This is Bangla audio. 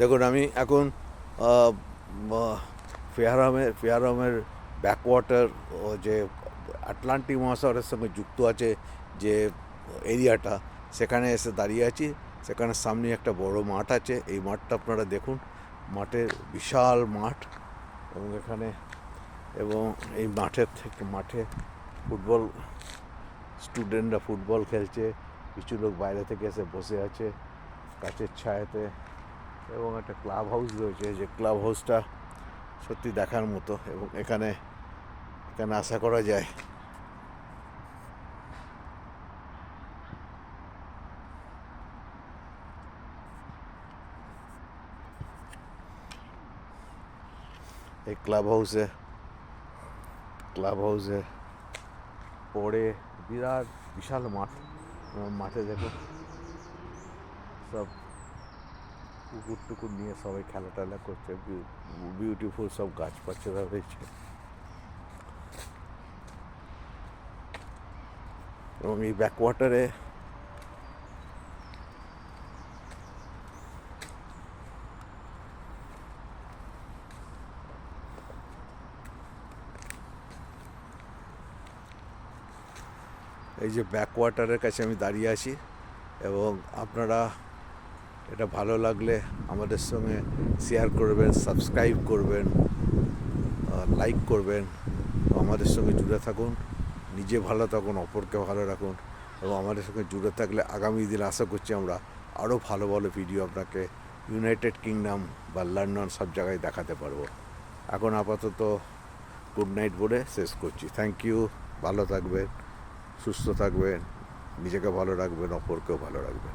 দেখুন আমি এখন ফেয়ারহামের ব্যাকওয়াটার যে আটলান্টিক মহাসাগরের সঙ্গে যুক্ত আছে যে এরিয়াটা, সেখানে এসে দাঁড়িয়ে আছি। সেখানে সামনে একটা বড় মাঠ আছে। এই মাঠটা আপনারা দেখুন, মাঠের বিশাল মাঠ, এবং এই মাঠে ফুটবল স্টুডেন্টরা ফুটবল খেলছে। কিছু লোক বাইরে থেকে এসে বসে আছে গাছের ছায়াতে, এবং একটা ক্লাব হাউস রয়েছে, যে ক্লাব হাউসটা সত্যি দেখার মতো। এবং এখানে আশা করা যায় এই ক্লাব হাউসে পরে বিরাট বিশাল মাঠ। মাঠে দেখো সব কুকুর নিয়ে সবাই খেলা টেলা করছে। বিউটিফুল সব গাছপালা রয়েছে, এবং এই ব্যাকওয়াটারে ব্যাকওয়াটারের কাছে আমি দাঁড়িয়ে আছি। এবং আপনারা এটা ভালো লাগলে আমাদের সঙ্গে শেয়ার করবেন, সাবস্ক্রাইব করবেন, লাইক করবেন, আমাদের সঙ্গে জুড়ে থাকুন। নিজে ভালো থাকুন, অপরকে ভালো রাখুন, এবং আমাদের সঙ্গে জুড়ে থাকলে আগামী দিনে আশা করছি আমরা আরও ভালো ভালো ভিডিও আপনাকে ইউনাইটেড কিংডম বা লন্ডন সব জায়গায় দেখাতে পারবো। এখন আপাতত গুড নাইট বলে শেষ করছি। Thank you. ভালো থাকবেন, সুস্থ থাকবেন, নিজেকে ভালো রাখবেন, অপরকেও ভালো রাখবেন।